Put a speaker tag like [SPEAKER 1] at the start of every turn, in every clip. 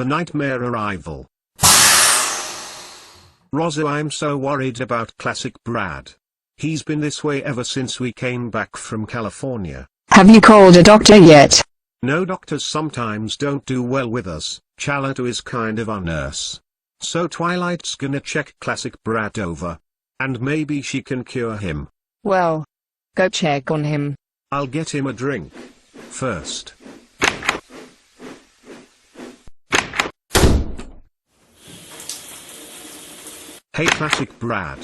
[SPEAKER 1] The nightmare arrival. Rosa, I'm so worried about Classic Brad. He's been this way ever since we came back from California.
[SPEAKER 2] Have you called a doctor yet?
[SPEAKER 1] No, doctors sometimes don't do well with us. Charlotte is kind of our nurse. So Twilight's gonna check Classic Brad over. And maybe she can cure him.
[SPEAKER 2] Well, go check on him.
[SPEAKER 1] I'll get him a drink first. Hey Classic Brad.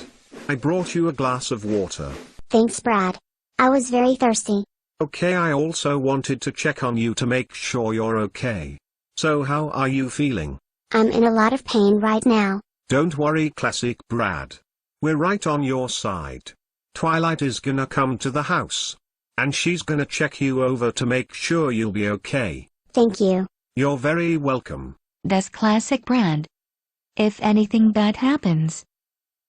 [SPEAKER 1] I brought you a glass of water.
[SPEAKER 3] Thanks, Brad. I was very thirsty.
[SPEAKER 1] Okay, I also wanted to check on you to make sure you're okay. So how are you feeling?
[SPEAKER 3] I'm in a lot of pain right now.
[SPEAKER 1] Don't worry Classic Brad. We're right on your side. Twilight is gonna come to the house. And she's gonna check you over to make sure you'll be okay.
[SPEAKER 3] Thank you.
[SPEAKER 1] You're very welcome.
[SPEAKER 4] That's Classic Brad. If anything bad happens,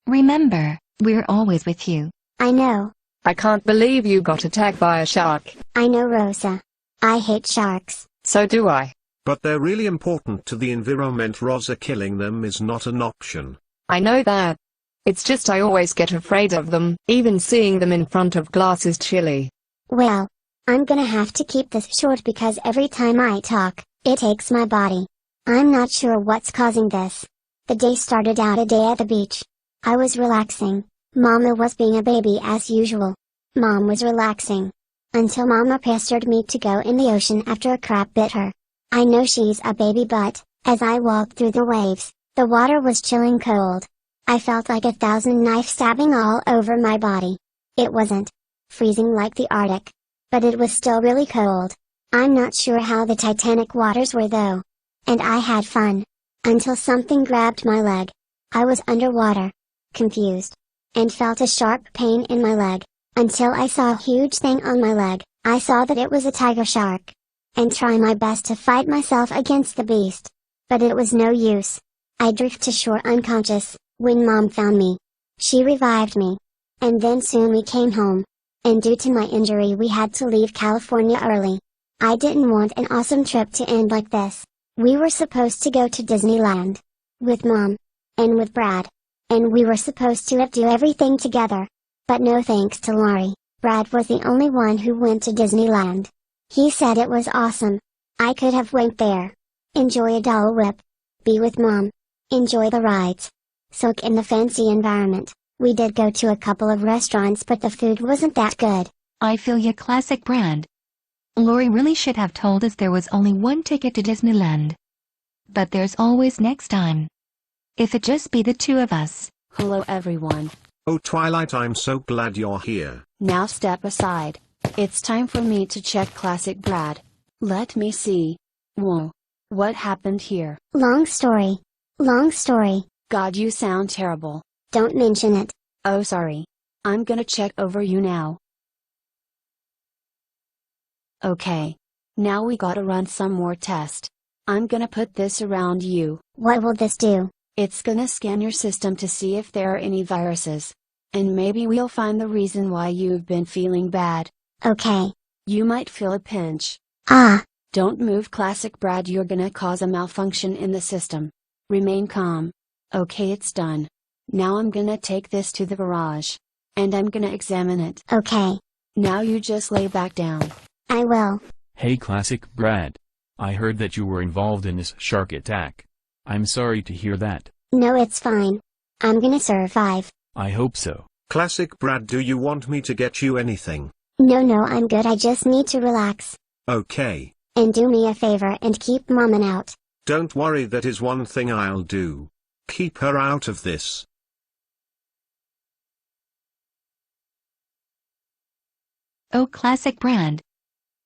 [SPEAKER 4] remember, we're always with you.
[SPEAKER 3] I know.
[SPEAKER 2] I can't believe you got attacked by a shark.
[SPEAKER 3] I know, Rosa. I hate sharks.
[SPEAKER 2] So do I.
[SPEAKER 1] But they're really important to the environment. Rosa, killing them is not an option.
[SPEAKER 2] I know that. It's just I always get afraid of them. Even seeing them in front of glass is chilly.
[SPEAKER 3] Well, I'm gonna have to keep this short because every time I talk, it aches my body. I'm not sure what's causing this. The day started out a day at the beach. I was relaxing. Mama was being a baby as usual. Mom was relaxing. Until Mama pestered me to go in the ocean after a crab bit her. I know she's a baby, but, as I walked through the waves, the water was chilling cold. I felt like 1,000 knives stabbing all over my body. It wasn't freezing like the Arctic, but it was still really cold. I'm not sure how the Titanic waters were though. And I had fun. Until something grabbed my leg. I was underwater, confused, and felt a sharp pain in my leg, until I saw a huge thing on my leg. I saw that it was a tiger shark, and try my best to fight myself against the beast. But it was no use. I drifted to shore unconscious, when Mom found me. She revived me. And then soon we came home. And due to my injury we had to leave California early. I didn't want an awesome trip to end like this. We were supposed to go to Disneyland. With Mom. And with Brad. And we were supposed to do everything together. But no thanks to Laurie, Brad was the only one who went to Disneyland. He said it was awesome. I could have went there. Enjoy a Dole Whip. Be with Mom. Enjoy the rides. Soak in the fancy environment. We did go to a couple of restaurants but the food wasn't that good.
[SPEAKER 4] I feel ya, Classic Brad. Lori really should have told us there was only one ticket to Disneyland. But there's always next time. If it just be the two of us.
[SPEAKER 5] Hello everyone.
[SPEAKER 1] Oh Twilight, I'm so glad you're here.
[SPEAKER 5] Now step aside. It's time for me to check Classic Brad. Let me see. Whoa. What happened here?
[SPEAKER 3] Long story. Long story.
[SPEAKER 5] God, you sound terrible.
[SPEAKER 3] Don't mention it.
[SPEAKER 5] Oh sorry. I'm gonna check over you now. Okay. Now we gotta run some more tests. I'm gonna put this around you.
[SPEAKER 3] What will this do?
[SPEAKER 5] It's gonna scan your system to see if there are any viruses. And maybe we'll find the reason why you've been feeling bad.
[SPEAKER 3] Okay.
[SPEAKER 5] You might feel a pinch.
[SPEAKER 3] Ah.
[SPEAKER 5] Don't move, Classic Brad, you're gonna cause a malfunction in the system. Remain calm. Okay, it's done. Now I'm gonna take this to the garage. And I'm gonna examine it.
[SPEAKER 3] Okay.
[SPEAKER 5] Now you just lay back down.
[SPEAKER 3] I will.
[SPEAKER 6] Hey Classic Brad. I heard that you were involved in this shark attack. I'm sorry to hear that.
[SPEAKER 3] No, it's fine. I'm gonna survive.
[SPEAKER 6] I hope so.
[SPEAKER 1] Classic Brad, do you want me to get you anything?
[SPEAKER 3] No, I'm good. I just need to relax.
[SPEAKER 1] Okay.
[SPEAKER 3] And do me a favor and keep Mom out.
[SPEAKER 1] Don't worry, that is one thing I'll do. Keep her out of this.
[SPEAKER 4] Oh Classic Brad.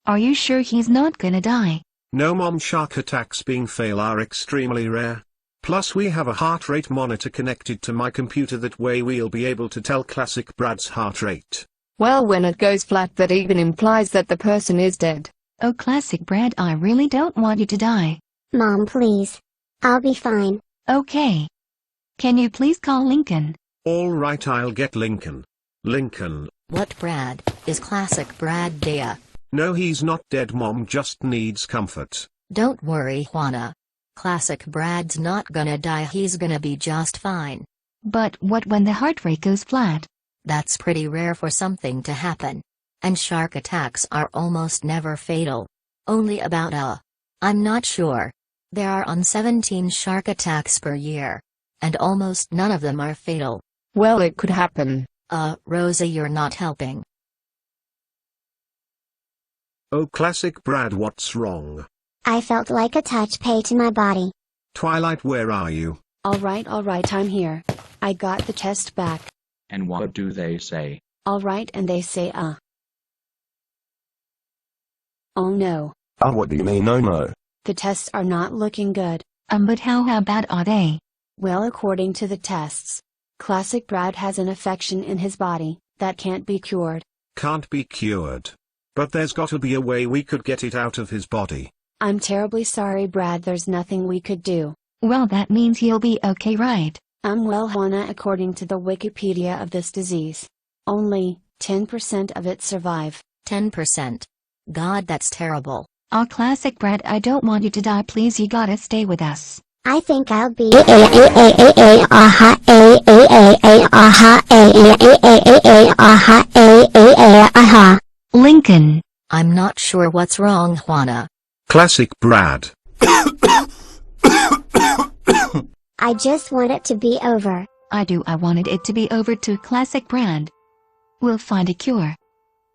[SPEAKER 4] Are you sure he's not gonna die?
[SPEAKER 1] No Mom, shark attacks being fail are extremely rare. Plus we have a heart rate monitor connected to my computer, that way we'll be able to tell Classic Brad's heart rate.
[SPEAKER 2] Well, when it goes flat that even implies that the person is dead.
[SPEAKER 4] Oh Classic Brad, I really don't want you to die.
[SPEAKER 3] Mom, please. I'll be fine.
[SPEAKER 4] Okay. Can you please call Lincoln?
[SPEAKER 1] Alright, I'll get Lincoln. Lincoln.
[SPEAKER 7] What Brad? Is Classic Brad dead?
[SPEAKER 1] No, he's not dead, Mom, just needs comfort.
[SPEAKER 7] Don't worry, Juana. Classic Brad's not gonna die, he's gonna be just fine.
[SPEAKER 4] But what when the heart rate goes flat?
[SPEAKER 7] That's pretty rare for something to happen. And shark attacks are almost never fatal. Only about I'm not sure. There are 17 shark attacks per year. And almost none of them are fatal.
[SPEAKER 2] Well, it could happen.
[SPEAKER 7] Rosa, you're not helping.
[SPEAKER 1] Oh, classic Brad, what's wrong?
[SPEAKER 3] I felt like a touch pay to my body.
[SPEAKER 1] Twilight, where are you?
[SPEAKER 5] Alright, I'm here. I got the test back.
[SPEAKER 8] And what do they say?
[SPEAKER 5] Alright, and they say oh no.
[SPEAKER 9] What do you mean, no?
[SPEAKER 5] The tests are not looking good.
[SPEAKER 4] But how bad are they?
[SPEAKER 5] Well, according to the tests, Classic Brad has an infection in his body that can't be cured.
[SPEAKER 1] Can't be cured. But there's gotta be a way we could get it out of his body.
[SPEAKER 5] I'm terribly sorry, Brad, there's nothing we could do.
[SPEAKER 4] Well, that means he'll be okay, right?
[SPEAKER 5] Well, Lana, according to the Wikipedia of this disease, only 10% of it survive.
[SPEAKER 7] 10%. God, that's terrible.
[SPEAKER 4] Classic Brad, I don't want you to die, please, you gotta stay with us.
[SPEAKER 3] I think I'll be
[SPEAKER 4] Lincoln.
[SPEAKER 7] I'm not sure what's wrong, Juana.
[SPEAKER 1] Classic Brad.
[SPEAKER 3] I just want it to be over.
[SPEAKER 4] I wanted it to be over too, Classic Brad. We'll find a cure.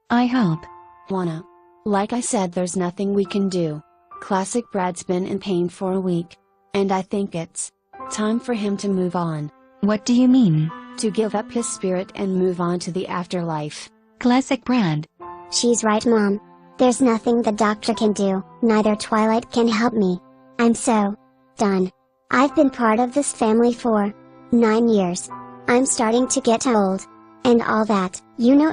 [SPEAKER 4] I hope.
[SPEAKER 5] Juana. Like I said, there's nothing we can do. Classic Brad's been in pain for a week. And I think it's time for him to move on.
[SPEAKER 4] What do you mean?
[SPEAKER 5] To give up his spirit and move on to the afterlife.
[SPEAKER 4] Classic Brad.
[SPEAKER 3] She's right, Mom. There's nothing the doctor can do, neither Twilight can help me. I'm so done. I've been part of this family for 9 years. I'm starting to get old. And all that,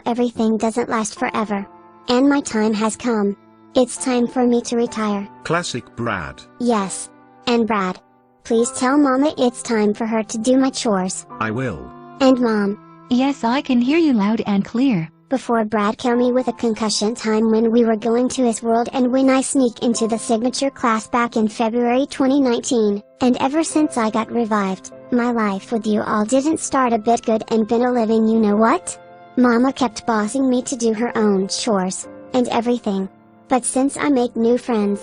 [SPEAKER 3] everything doesn't last forever. And my time has come. It's time for me to retire.
[SPEAKER 1] Classic Brad.
[SPEAKER 3] Yes. And Brad, please tell Mama it's time for her to do my chores.
[SPEAKER 1] I will.
[SPEAKER 3] And Mom.
[SPEAKER 4] Yes, I can hear you loud and clear.
[SPEAKER 3] Before Brad killed me with a concussion time when we were going to his world and when I sneak into the signature class back in February 2019, and ever since I got revived, my life with you all didn't start a bit good and been a living what? Mama kept bossing me to do her own chores, and everything. But since I make new friends,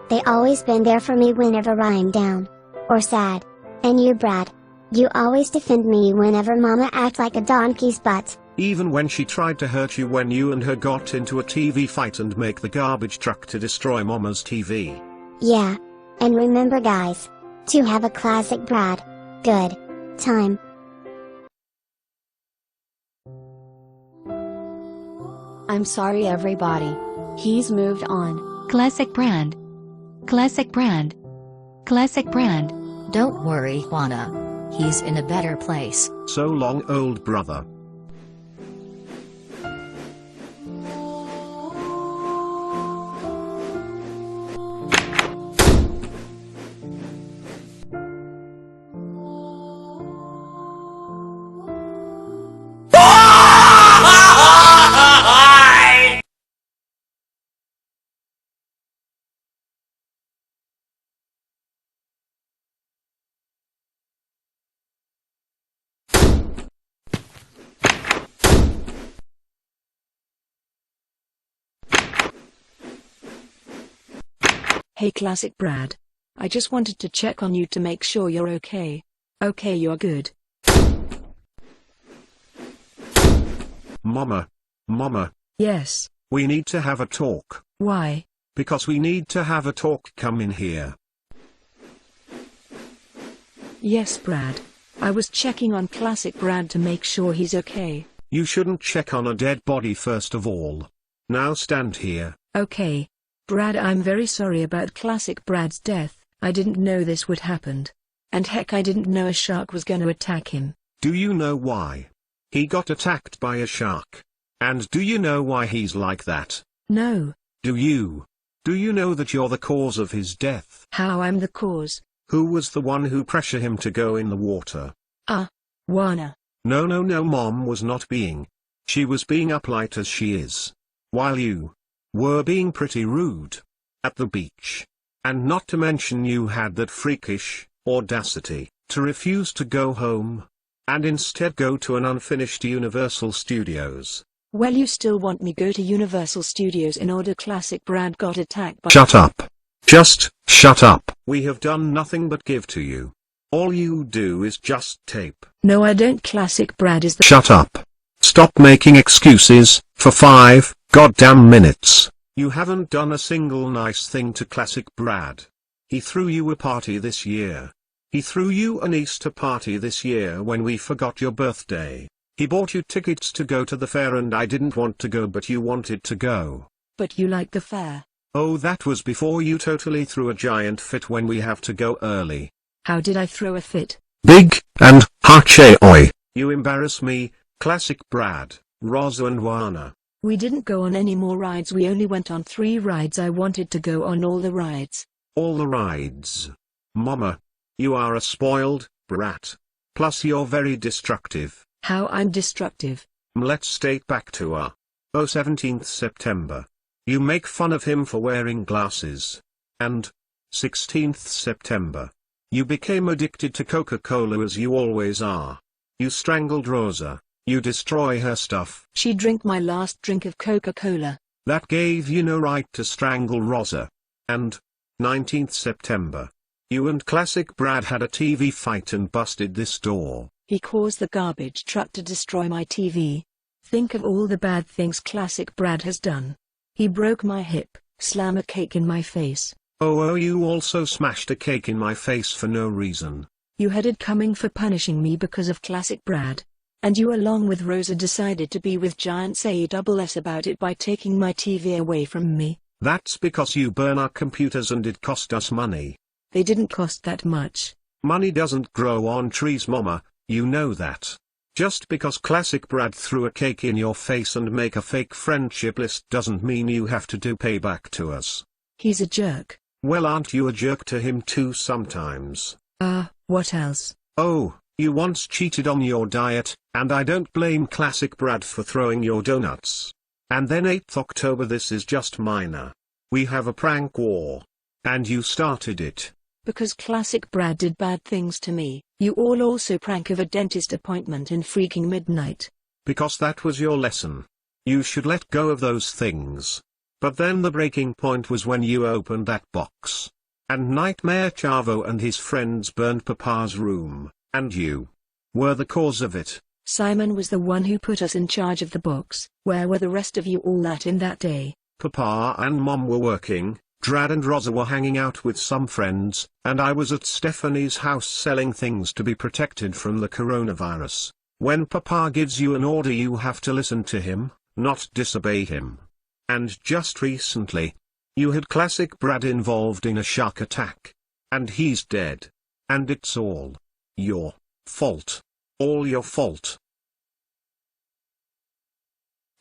[SPEAKER 3] they always been there for me whenever I'm down. Or sad. And you, Brad. You always defend me whenever Mama act like a donkey's butt.
[SPEAKER 1] Even when she tried to hurt you when you and her got into a TV fight and make the garbage truck to destroy Mama's TV.
[SPEAKER 3] Yeah. And remember, guys, to have a classic Brad. Good time.
[SPEAKER 5] I'm sorry, everybody. He's moved on.
[SPEAKER 4] Classic Brad. Classic Brad. Classic Brad.
[SPEAKER 7] Don't worry, Juana. He's in a better place.
[SPEAKER 1] So long, old brother.
[SPEAKER 10] Hey Classic Brad. I just wanted to check on you to make sure you're okay. Okay, you're good.
[SPEAKER 1] Mama.
[SPEAKER 10] Yes.
[SPEAKER 1] We need to have a talk.
[SPEAKER 10] Why?
[SPEAKER 1] Because we need to have a talk. Come in here.
[SPEAKER 10] Yes, Brad. I was checking on Classic Brad to make sure he's okay.
[SPEAKER 1] You shouldn't check on a dead body first of all. Now stand here.
[SPEAKER 10] Okay. Brad, I'm very sorry about Classic Brad's death. I didn't know this would happen. And heck, I didn't know a shark was gonna attack him.
[SPEAKER 1] Do you know why? He got attacked by a shark. And do you know why he's like that?
[SPEAKER 10] No.
[SPEAKER 1] Do you? Do you know that you're the cause of his death?
[SPEAKER 10] How I'm the cause?
[SPEAKER 1] Who was the one who pressured him to go in the water?
[SPEAKER 10] Lana.
[SPEAKER 1] No, Mom was not being. She was being uplight as she is. While you were being pretty rude. At the beach. And not to mention you had that freakish audacity to refuse to go home, and instead go to an unfinished Universal Studios.
[SPEAKER 10] Well, you still want me go to Universal Studios in order Classic Brad got attacked by—
[SPEAKER 1] Shut up. Just shut up. We have done nothing but give to you. All you do is just tape.
[SPEAKER 10] No, I don't. Classic Brad is the—
[SPEAKER 1] Shut up. Stop making excuses for 5 goddamn minutes. You haven't done a single nice thing to Classic Brad. He threw you a party this year. He threw you an Easter party this year when we forgot your birthday. He bought you tickets to go to the fair and I didn't want to go but you wanted to go.
[SPEAKER 10] But you like the fair.
[SPEAKER 1] Oh, that was before you totally threw a giant fit when we have to go early.
[SPEAKER 10] How did I throw a fit?
[SPEAKER 1] Big and hache-oi. You embarrass me, Classic Brad, Rosa and Lana.
[SPEAKER 10] We didn't go on any more rides. We only went on 3 rides. I wanted to go on all the rides.
[SPEAKER 1] All the rides. Mama. You are a spoiled brat. Plus you're very destructive.
[SPEAKER 10] How I'm destructive?
[SPEAKER 1] Let's date back to 17th September. You make fun of him for wearing glasses. And 16th September. You became addicted to Coca-Cola as you always are. You strangled Rosa. You destroy her stuff.
[SPEAKER 10] She drank my last drink of Coca-Cola.
[SPEAKER 1] That gave you no right to strangle Rosa. And 19th September. You and Classic Brad had a TV fight and busted this door.
[SPEAKER 10] He caused the garbage truck to destroy my TV. Think of all the bad things Classic Brad has done. He broke my hip, slammed a cake in my face.
[SPEAKER 1] Oh, you also smashed a cake in my face for no reason.
[SPEAKER 10] You had it coming for punishing me because of Classic Brad. And you along with Rosa decided to be with Giant SASS about it by taking my TV away from me.
[SPEAKER 1] That's because you burn our computers and it cost us money.
[SPEAKER 10] They didn't cost that much.
[SPEAKER 1] Money doesn't grow on trees, Mama, you know that. Just because Classic Brad threw a cake in your face and make a fake friendship list doesn't mean you have to do payback to us.
[SPEAKER 10] He's a jerk.
[SPEAKER 1] Well, aren't you a jerk to him too sometimes?
[SPEAKER 10] What else?
[SPEAKER 1] Oh, you once cheated on your diet, and I don't blame Classic Brad for throwing your donuts. And then 8th October, this is just minor. We have a prank war. And you started it.
[SPEAKER 10] Because Classic Brad did bad things to me. You all also prank of a dentist appointment in freaking midnight.
[SPEAKER 1] Because that was your lesson. You should let go of those things. But then the breaking point was when you opened that box. And Nightmare Chavo and his friends burned Papa's room, and you were the cause of it.
[SPEAKER 10] Simon was the one who put us in charge of the box. Where were the rest of you all at in that day?
[SPEAKER 1] Papa and Mom were working. Brad and Rosa were hanging out with some friends, and I was at Stephanie's house selling things to be protected from the coronavirus. When Papa gives you an order, you have to listen to him, not disobey him. And just recently, you had Classic Brad involved in a shark attack. And he's dead. And it's all your fault. All your fault.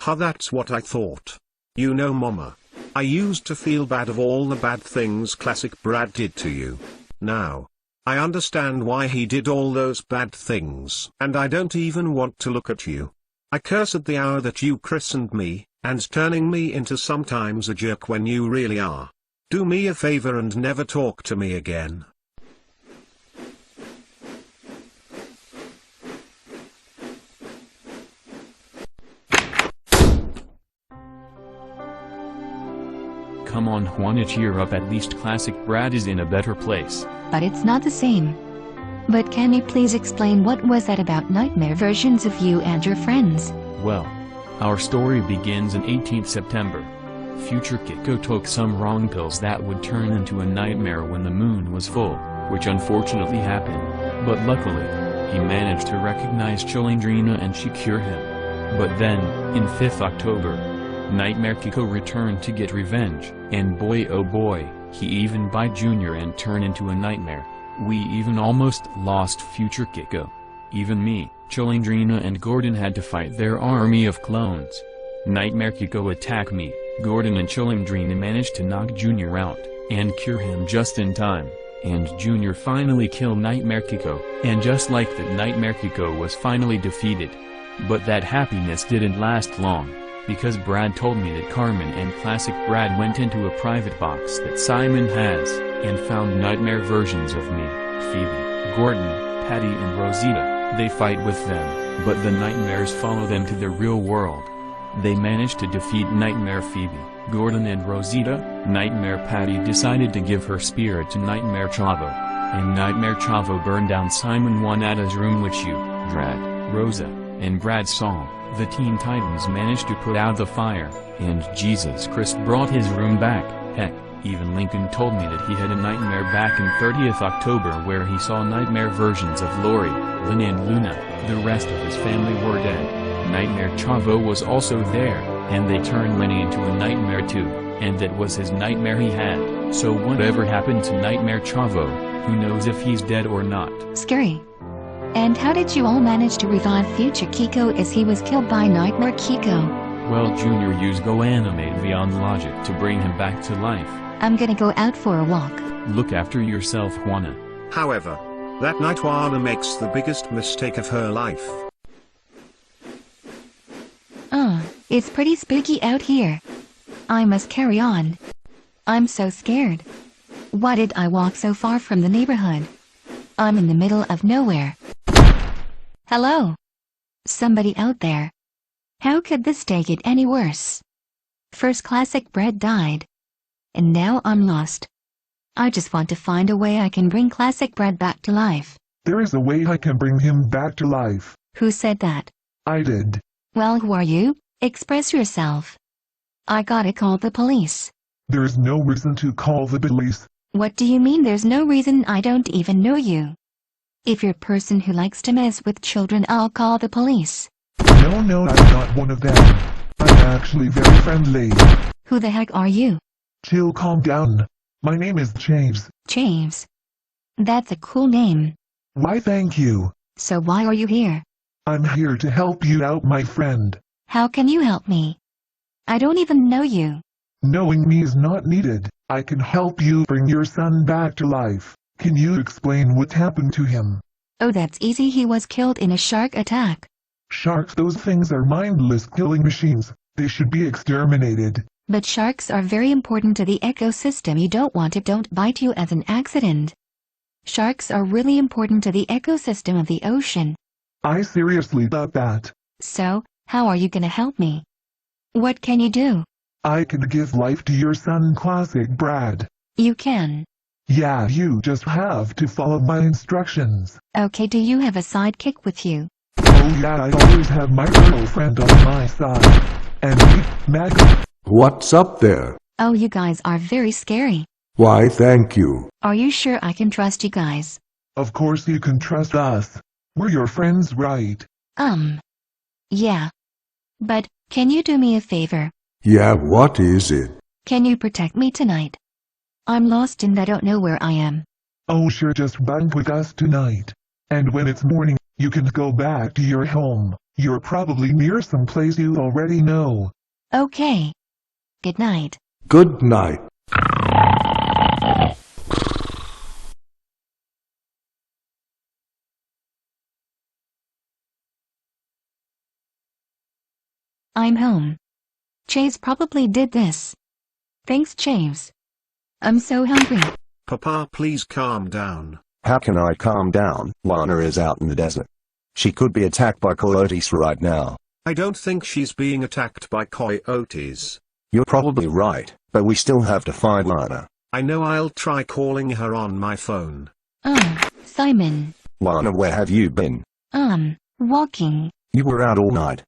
[SPEAKER 1] That's what I thought. You know, Mama. I used to feel bad of all the bad things Classic Brad did to you. Now, I understand why he did all those bad things. And I don't even want to look at you. I curse at the hour that you christened me, and turning me into sometimes a jerk when you really are. Do me a favor and never talk to me again.
[SPEAKER 6] Come on Juana, cheer up, at least Classic Brad is in a better place.
[SPEAKER 4] But it's not the same. But can you please explain what was that about nightmare versions of you and your friends?
[SPEAKER 6] Well, our story begins in 18th September. Future Kiko took some wrong pills that would turn into a nightmare when the moon was full, which unfortunately happened. But luckily, he managed to recognize Chilindrina and she cured him. But then, in 5th October, Nightmare Kiko returned to get revenge, and boy oh boy, he even bit Junior and turned into a nightmare. We even almost lost Future Kiko. Even me, Chilindrina and Gordon had to fight their army of clones. Nightmare Kiko attacked me, Gordon and Chilindrina managed to knock Junior out, and cure him just in time, and Junior finally killed Nightmare Kiko, and just like that Nightmare Kiko was finally defeated. But that happiness didn't last long. Because Brad told me that Carmen and Classic Brad went into a private box that Simon has. and found nightmare versions of me, Phoebe, Gordon, Patty and Rosita. They fight with them, but the nightmares follow them to the real world. They manage to defeat Nightmare Phoebe, Gordon and Rosita. Nightmare Patty decided to give her spirit to Nightmare Chavo, and Nightmare Chavo burned down Simon Juanada's room, which you, Drad, Rosa, and Brad saw. The Teen Titans managed to put out the fire, and Jesus Christ brought his room back. Heck, even Lincoln told me that he had a nightmare back in 30th October where he saw nightmare versions of Lori, Lynn and Luna. The rest of his family were dead. Nightmare Chavo was also there, and they turned Lenny into a nightmare too, and that was his nightmare he had. So whatever happened to Nightmare Chavo, who knows if he's dead or not.
[SPEAKER 4] Scary. And how did you all manage to revive future Kiko as he was killed by Nightmare Kiko?
[SPEAKER 6] Well, Junior used Go Animate beyond logic to bring him back to life.
[SPEAKER 4] I'm gonna go out for a walk.
[SPEAKER 6] Look after yourself, Juana.
[SPEAKER 1] However, that night Juana makes the biggest mistake of her life.
[SPEAKER 4] It's pretty spooky out here. I must carry on. I'm so scared. Why did I walk so far from the neighborhood? I'm in the middle of nowhere. Hello? Somebody out there? How could this day get any worse? First Classic Bread died. And now I'm lost. I just want to find a way I can bring Classic Bread back to life.
[SPEAKER 9] There is a way I can bring him back to life.
[SPEAKER 4] Who said that?
[SPEAKER 9] I did.
[SPEAKER 4] Well, who are you? Express yourself. I gotta call the police.
[SPEAKER 9] There's no reason to call the police.
[SPEAKER 4] What do you mean there's no reason? I don't even know you. If you're a person who likes to mess with children, I'll call the police.
[SPEAKER 9] No, I'm not one of them. I'm actually very friendly.
[SPEAKER 4] Who the heck are you?
[SPEAKER 9] Chill, calm down. My name is James.
[SPEAKER 4] James. That's a cool name.
[SPEAKER 9] Why, thank you.
[SPEAKER 4] So why are you here?
[SPEAKER 9] I'm here to help you out, my friend.
[SPEAKER 4] How can you help me? I don't even know you.
[SPEAKER 9] Knowing me is not needed. I can help you bring your son back to life. Can you explain what happened to him?
[SPEAKER 4] Oh, that's easy. He was killed in a shark attack.
[SPEAKER 9] Sharks, those things are mindless killing machines. They should be exterminated.
[SPEAKER 4] But sharks are very important to the ecosystem. You don't want it. Don't bite you as an accident. Sharks are really important to the ecosystem of the ocean.
[SPEAKER 9] I seriously thought that.
[SPEAKER 4] So, how are you gonna help me? What can you do?
[SPEAKER 9] I can give life to your son, Classic Brad.
[SPEAKER 4] You can.
[SPEAKER 9] Yeah, you just have to follow my instructions.
[SPEAKER 4] Okay, do you have a sidekick with you?
[SPEAKER 9] Oh yeah, I always have my girlfriend on my side. And me, Maggie.
[SPEAKER 11] What's up there?
[SPEAKER 4] Oh, you guys are very scary.
[SPEAKER 11] Why, thank you.
[SPEAKER 4] Are you sure I can trust you guys?
[SPEAKER 9] Of course you can trust us. We're your friends, right?
[SPEAKER 4] Yeah. But, can you do me a favor?
[SPEAKER 11] Yeah, what is it?
[SPEAKER 4] Can you protect me tonight? I'm lost and I don't know where I am.
[SPEAKER 9] Oh sure, just bunk with us tonight. And when it's morning, you can go back to your home. You're probably near some place you already know.
[SPEAKER 4] Okay. Good night.
[SPEAKER 11] Good night.
[SPEAKER 4] I'm home. Chase probably did this. Thanks, Chase. I'm so hungry.
[SPEAKER 1] Papa, please calm down.
[SPEAKER 12] How can I calm down? Lana is out in the desert. She could be attacked by coyotes right now.
[SPEAKER 1] I don't think she's being attacked by coyotes.
[SPEAKER 12] You're probably right, but we still have to find Lana.
[SPEAKER 1] I know. I'll try calling her on my phone.
[SPEAKER 4] Simon.
[SPEAKER 12] Lana, where have you been?
[SPEAKER 4] Walking.
[SPEAKER 12] You were out all night.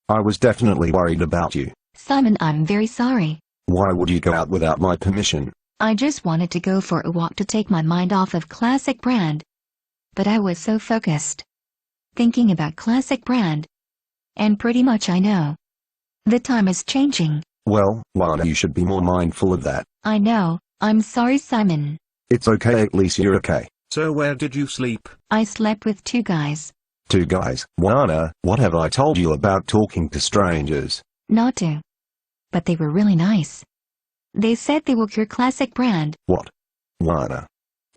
[SPEAKER 12] I was definitely worried about you.
[SPEAKER 4] Simon, I'm very sorry.
[SPEAKER 12] Why would you go out without my permission?
[SPEAKER 4] I just wanted to go for a walk to take my mind off of Classic Brand. But I was so focused. Thinking about Classic Brand. And pretty much I know. The time is changing.
[SPEAKER 12] Well, Lana, you should be more mindful of that.
[SPEAKER 4] I know. I'm sorry, Simon.
[SPEAKER 12] It's okay, at least you're okay.
[SPEAKER 1] So where did you sleep?
[SPEAKER 4] I slept with 2 guys.
[SPEAKER 12] 2 guys? Lana, what have I told you about talking to strangers?
[SPEAKER 4] Not to. But they were really nice. They said they will cure Classic Brand.
[SPEAKER 12] What? Lana.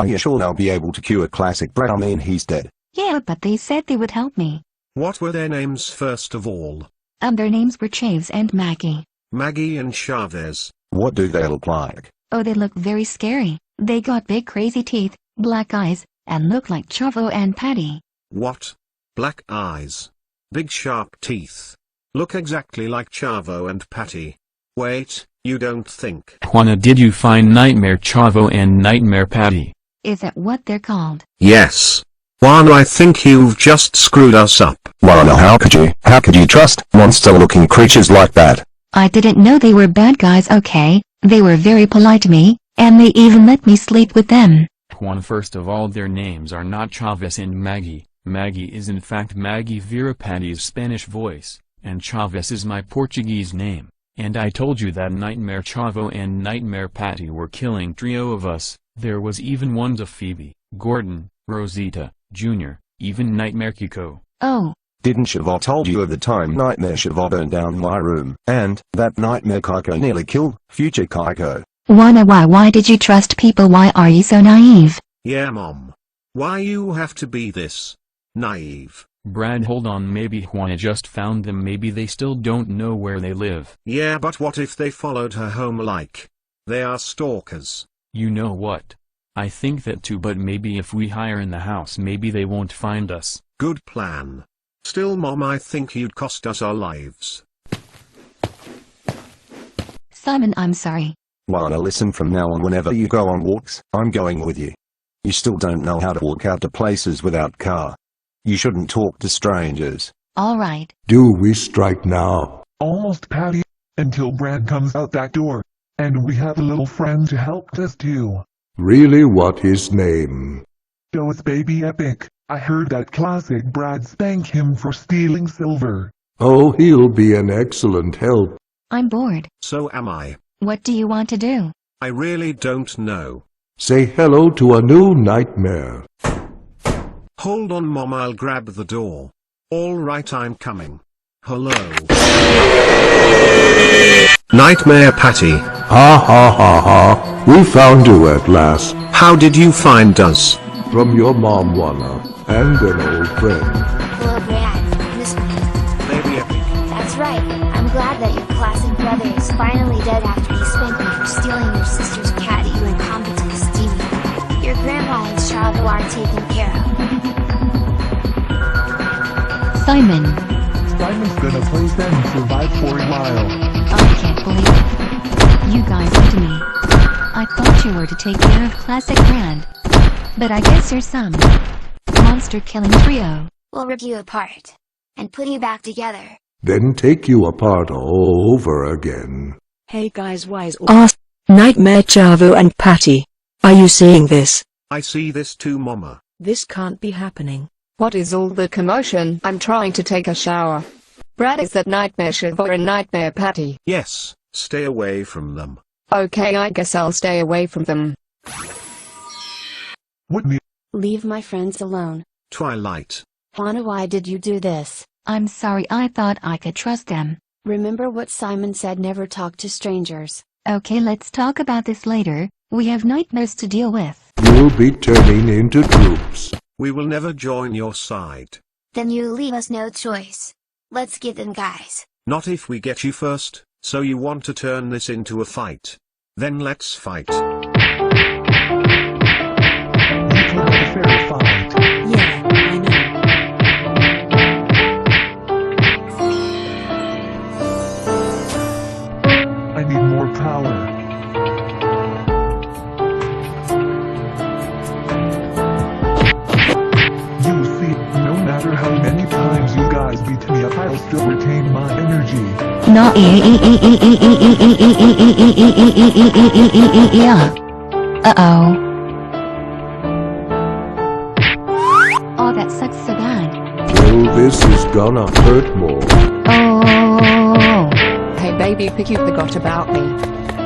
[SPEAKER 12] Are you sure they'll be able to cure Classic Brand? I mean, he's dead.
[SPEAKER 4] Yeah, but they said they would help me.
[SPEAKER 1] What were their names first of all?
[SPEAKER 4] Their names were Chaves and Maggie.
[SPEAKER 1] Maggie and Chavez.
[SPEAKER 12] What do they look like?
[SPEAKER 4] Oh, they look very scary. They got big crazy teeth, black eyes, and look like Chavo and Patty.
[SPEAKER 1] What? Black eyes. Big sharp teeth. Look exactly like Chavo and Patty. Wait, you don't think?
[SPEAKER 6] Juana, did you find Nightmare Chavo and Nightmare Patty?
[SPEAKER 4] Is that what they're called?
[SPEAKER 1] Yes. Juana, I think you've just screwed us up.
[SPEAKER 12] Lana, how could you? How could you trust monster-looking creatures like that?
[SPEAKER 4] I didn't know they were bad guys, okay? They were very polite to me, and they even let me sleep with them.
[SPEAKER 6] Juana, first of all, their names are not Chavez and Maggie. Maggie is in fact Maggie Vera, Patty's Spanish voice, and Chavez is my Portuguese name. And I told you that Nightmare Chavo and Nightmare Patty were killing trio of us. There was even ones of Phoebe, Gordon, Rosita, Jr., even Nightmare Kiko.
[SPEAKER 4] Oh.
[SPEAKER 12] Didn't Chavo told you of the time Nightmare Chavo burned down my room, and that Nightmare Kiko nearly killed future Kiko?
[SPEAKER 4] Juana, why did you trust people? Why are you so naive?
[SPEAKER 1] Yeah, Mom. Why you have to be this naive?
[SPEAKER 6] Brad, hold on, maybe Juana just found them, maybe they still don't know where they live.
[SPEAKER 1] Yeah, but what if they followed her home like they are stalkers?
[SPEAKER 6] You know what? I think that too, but maybe if we hire in the house maybe they won't find us.
[SPEAKER 1] Good plan. Still, Mom, I think you'd cost us our lives.
[SPEAKER 4] Simon, I'm sorry.
[SPEAKER 12] Lana, listen, from now on whenever you go on walks, I'm going with you. You still don't know how to walk out to places without car. You shouldn't talk to strangers.
[SPEAKER 4] All right.
[SPEAKER 11] Do we strike now?
[SPEAKER 9] Almost, Patty. Until Brad comes out that door. And we have a little friend to help us too.
[SPEAKER 11] Really, what his name?
[SPEAKER 9] So it's Baby Epic. I heard that classic Brad spanked him for stealing silver.
[SPEAKER 11] Oh, he'll be an excellent help.
[SPEAKER 4] I'm bored.
[SPEAKER 1] So am I.
[SPEAKER 4] What do you want to do?
[SPEAKER 1] I really don't know.
[SPEAKER 11] Say hello to a new nightmare.
[SPEAKER 1] Hold on, Mom, I'll grab the door. All right, I'm coming. Hello. Nightmare Patty.
[SPEAKER 11] Ha ha ha ha. We found you at last.
[SPEAKER 1] How did you find us?
[SPEAKER 11] From your mom, Juana, and an old friend.
[SPEAKER 3] Hello, Brad. Miss me.
[SPEAKER 1] Baby Epic.
[SPEAKER 3] That's right. I'm glad that your classic brother is finally dead after he spanked me for stealing your sister's cat, you incompetent Stevie. Your grandpa and Chavo are taken care of.
[SPEAKER 4] Simon.
[SPEAKER 9] Simon's gonna play them and survive for a while.
[SPEAKER 4] I can't believe it. You guys lied to me. I thought you were to take care of classic Brad. But I guess you're some monster-killing trio.
[SPEAKER 3] We'll rip you apart and put you back together.
[SPEAKER 11] Then take you apart all over again.
[SPEAKER 10] Hey guys, why is Nightmare Chavo and Patty? Are you seeing this?
[SPEAKER 1] I see this too, Mama.
[SPEAKER 10] This can't be happening.
[SPEAKER 2] What is all the commotion? I'm trying to take a shower. Brad, is that Nightmare Chavo and Nightmare Patty?
[SPEAKER 1] Yes, stay away from them.
[SPEAKER 2] Okay, I guess I'll stay away from them.
[SPEAKER 9] Whitney.
[SPEAKER 5] Leave my friends alone.
[SPEAKER 1] Twilight.
[SPEAKER 5] Juana, why did you do this?
[SPEAKER 4] I'm sorry, I thought I could trust them.
[SPEAKER 5] Remember what Simon said, never talk to strangers.
[SPEAKER 4] Okay, let's talk about this later. We have nightmares to deal with.
[SPEAKER 11] You'll be turning into troops.
[SPEAKER 1] We will never join your side.
[SPEAKER 3] Then you leave us no choice. Let's get them, guys.
[SPEAKER 1] Not if we get you first. So you want to turn this into a fight? Then let's fight.
[SPEAKER 9] You call it a fair fight.
[SPEAKER 10] Yeah, I know.
[SPEAKER 9] I need more power. You see, no matter how many times you guys beat me up, I'll still retain my energy.
[SPEAKER 4] No, uh-oh. Oh, that sucks so bad.
[SPEAKER 11] Well, this is gonna hurt more.
[SPEAKER 4] Oh.
[SPEAKER 2] Hey baby pig, you forgot about me.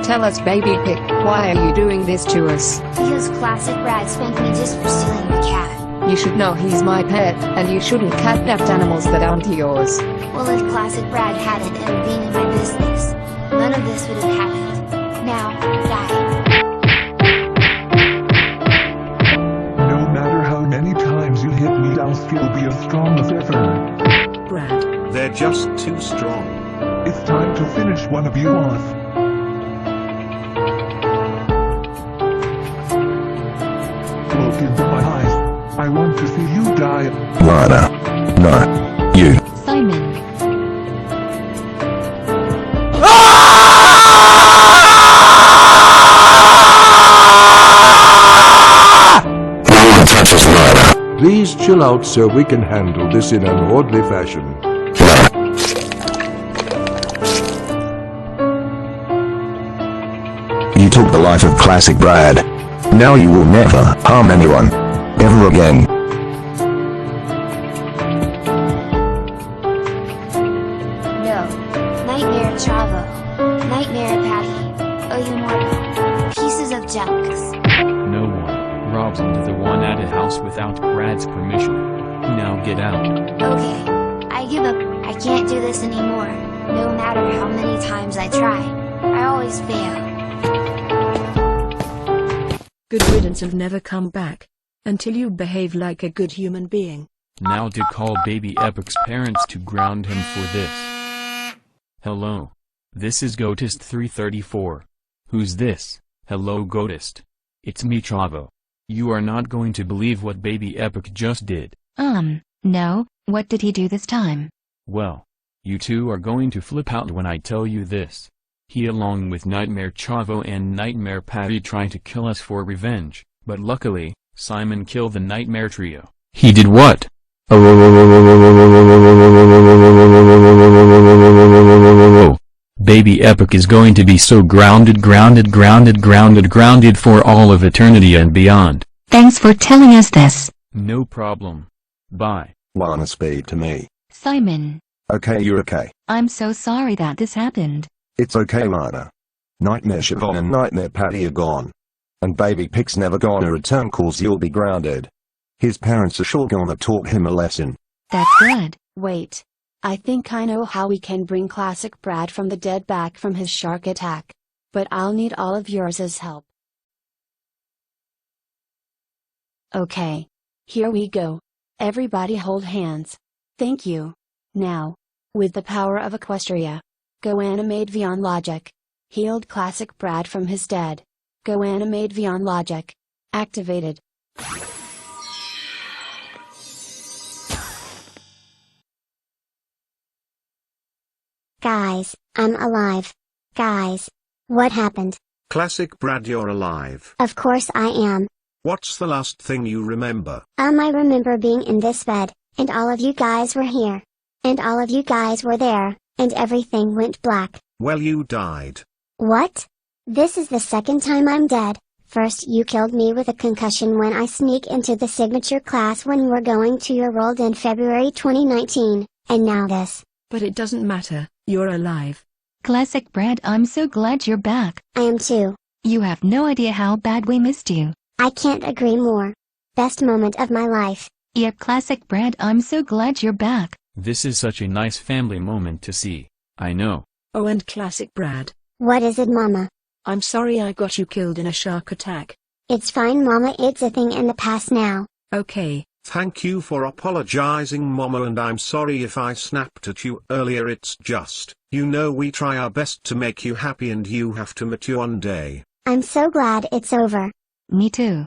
[SPEAKER 2] Tell us, baby pig, why are you doing this to us?
[SPEAKER 3] Because classic Brad spanked me just for stealing your cat.
[SPEAKER 2] You should know he's my pet, and you shouldn't kidnap animals that aren't yours.
[SPEAKER 3] Well, if classic Brad hadn't intervened in my business, none of this would have happened. Now, die.
[SPEAKER 9] No matter how many times you hit me, I'll still be as strong as ever.
[SPEAKER 10] Brad.
[SPEAKER 1] They're just too strong.
[SPEAKER 9] It's time to finish one of you off.
[SPEAKER 1] with?
[SPEAKER 12] Lana. No. You.
[SPEAKER 4] Simon.
[SPEAKER 12] No one touches Lana.
[SPEAKER 11] Please chill out so we can handle this in an orderly fashion.
[SPEAKER 12] You took the life of Classic Brad. Now you will never harm anyone. Ever again.
[SPEAKER 3] No. Nightmare Chavo. Nightmare Patty. Oh, you mortal. Pieces of junks.
[SPEAKER 6] No one robs into the one at a house without Brad's permission. Now get out.
[SPEAKER 3] Okay. I give up. I can't do this anymore. No matter how many times I try. I always fail.
[SPEAKER 10] Good riddance and never come back. Until you behave like a good human being.
[SPEAKER 6] Now to call Baby Epic's parents to ground him for this. Hello. This is Gotist 334. Who's this? Hello Gotist. It's me Chavo. You are not going to believe what Baby Epic just did.
[SPEAKER 4] No, what did he do this time?
[SPEAKER 6] Well, you two are going to flip out when I tell you this. He along with Nightmare Chavo and Nightmare Patty tried to kill us for revenge, but luckily, Simon killed the Nightmare Trio. He did what? Baby Epic is going to be so grounded for all of eternity and beyond.
[SPEAKER 4] Thanks for telling us this.
[SPEAKER 6] No problem. Bye.
[SPEAKER 12] Lana, speak to me.
[SPEAKER 4] Simon.
[SPEAKER 12] Okay, you're okay.
[SPEAKER 4] I'm so sorry that this happened.
[SPEAKER 12] It's okay, Lana. Nightmare Siobhan and Nightmare Patty are gone. And Baby Pig's never gonna return, cause you'll be grounded. His parents are sure gonna taught him a lesson.
[SPEAKER 4] That's good.
[SPEAKER 5] Wait. I think I know how we can bring Classic Brad from the dead back from his shark attack. But I'll need all of yours as help. Okay. Here we go. Everybody hold hands. Thank you. Now. With the power of Equestria. Go animate Vion Logic. Healed Classic Brad from his dead. Go animate Vion Logic. Activated.
[SPEAKER 3] Guys, I'm alive. Guys. What happened?
[SPEAKER 1] Classic Brad, you're alive.
[SPEAKER 3] Of course I am.
[SPEAKER 1] What's the last thing you remember?
[SPEAKER 3] I remember being in this bed, and all of you guys were here. And all of you guys were there, and everything went black.
[SPEAKER 1] Well, you died.
[SPEAKER 3] What? This is the second time I'm dead. First you killed me with a concussion when I sneak into the signature class when you were going to your world in February 2019, and now this.
[SPEAKER 10] But it doesn't matter, you're alive.
[SPEAKER 4] Classic Brad, I'm so glad you're back.
[SPEAKER 3] I am too.
[SPEAKER 4] You have no idea how bad we missed you.
[SPEAKER 3] I can't agree more. Best moment of my life.
[SPEAKER 4] Yeah, Classic Brad, I'm so glad you're back.
[SPEAKER 6] This is such a nice family moment to see. I know.
[SPEAKER 10] Oh, and Classic Brad.
[SPEAKER 3] What is it, Mama?
[SPEAKER 10] I'm sorry I got you killed in a shark attack.
[SPEAKER 3] It's fine, Mama, it's a thing in the past now.
[SPEAKER 10] Okay.
[SPEAKER 1] Thank you for apologizing, Mama, and I'm sorry if I snapped at you earlier. It's just, you know, we try our best to make you happy and you have to mature one day.
[SPEAKER 3] I'm so glad it's over.
[SPEAKER 4] Me too.